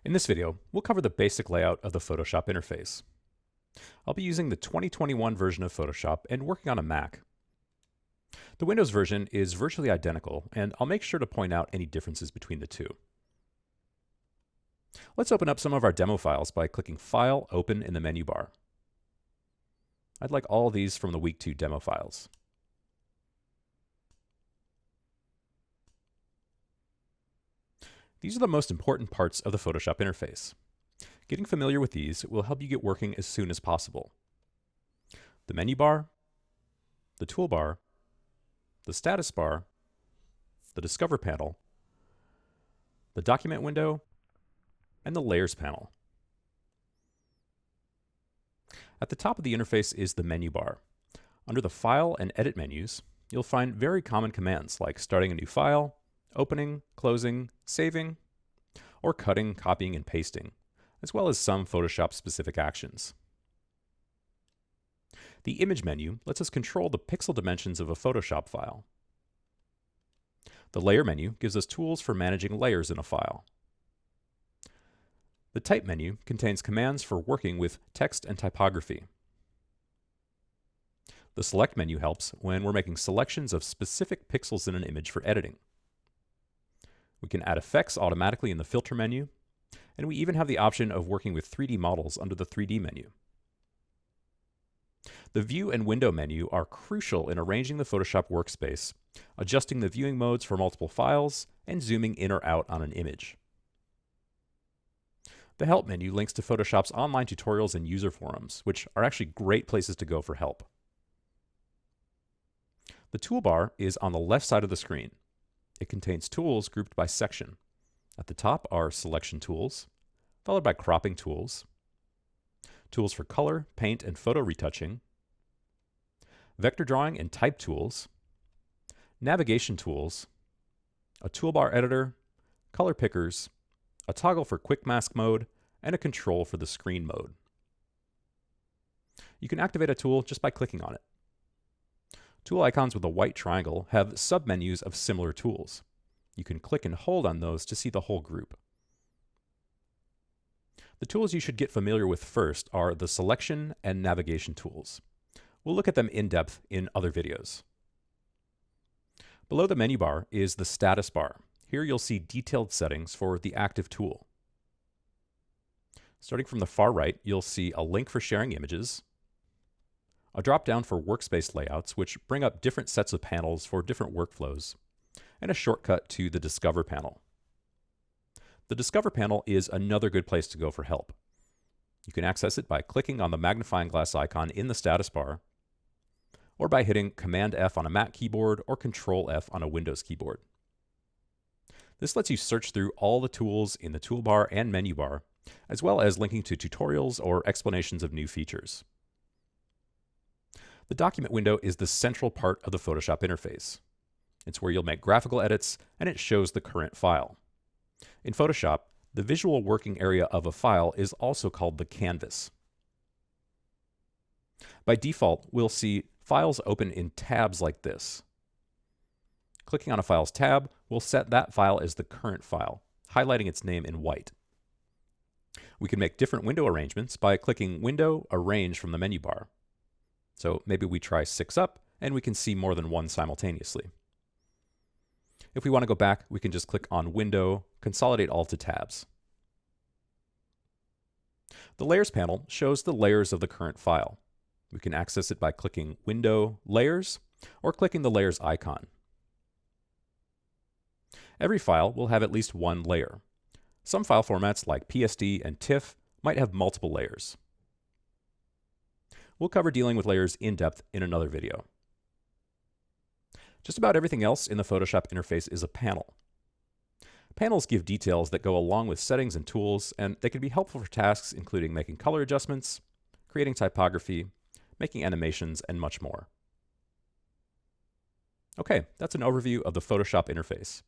In this video, we'll cover the basic layout of the Photoshop interface. I'll be using the 2021 version of Photoshop and working on a Mac. The Windows version is virtually identical, and I'll make sure to point out any differences between the two. Let's open up some of our demo files by clicking File, Open in the menu bar. I'd like all of these from the Week 2 demo files. These are the most important parts of the Photoshop interface. Getting familiar with these will help you get working as soon as possible. The menu bar, the toolbar, the status bar, the Discover panel, the document window, and the Layers panel. At the top of the interface is the menu bar. Under the File and Edit menus, you'll find very common commands like starting a new file, opening, closing, saving, or cutting, copying, and pasting, as well as some Photoshop-specific actions. The Image menu lets us control the pixel dimensions of a Photoshop file. The Layer menu gives us tools for managing layers in a file. The Type menu contains commands for working with text and typography. The Select menu helps when we're making selections of specific pixels in an image for editing. We can add effects automatically in the Filter menu, and we even have the option of working with 3D models under the 3D menu. The View and Window menu are crucial in arranging the Photoshop workspace, adjusting the viewing modes for multiple files, and zooming in or out on an image. The Help menu links to Photoshop's online tutorials and user forums, which are actually great places to go for help. The toolbar is on the left side of the screen. It contains tools grouped by section. At the top are selection tools, followed by cropping tools, tools for color, paint, and photo retouching, vector drawing and type tools, navigation tools, a toolbar editor, color pickers, a toggle for quick mask mode, and a control for the screen mode. You can activate a tool just by clicking on it. Tool icons with a white triangle have submenus of similar tools. You can click and hold on those to see the whole group. The tools you should get familiar with first are the selection and navigation tools. We'll look at them in depth in other videos. Below the menu bar is the status bar. Here you'll see detailed settings for the active tool. Starting from the far right, you'll see a link for sharing images, a drop-down for workspace layouts, which bring up different sets of panels for different workflows, and a shortcut to the Discover panel. The Discover panel is another good place to go for help. You can access it by clicking on the magnifying glass icon in the status bar, or by hitting Command F on a Mac keyboard or Control F on a Windows keyboard. This lets you search through all the tools in the toolbar and menu bar, as well as linking to tutorials or explanations of new features. The document window is the central part of the Photoshop interface. It's where you'll make graphical edits, and it shows the current file. In Photoshop, the visual working area of a file is also called the canvas. By default, we'll see files open in tabs like this. Clicking on a file's tab will set that file as the current file, highlighting its name in white. We can make different window arrangements by clicking Window, Arrange from the menu bar. So maybe we try 6 up, and we can see more than one simultaneously. If we want to go back, we can just click on Window, Consolidate all to tabs. The Layers panel shows the layers of the current file. We can access it by clicking Window, Layers, or clicking the Layers icon. Every file will have at least one layer. Some file formats like PSD and TIFF might have multiple layers. We'll cover dealing with layers in depth in another video. Just about everything else in the Photoshop interface is a panel. Panels give details that go along with settings and tools, and they can be helpful for tasks including making color adjustments, creating typography, making animations, and much more. Okay, that's an overview of the Photoshop interface.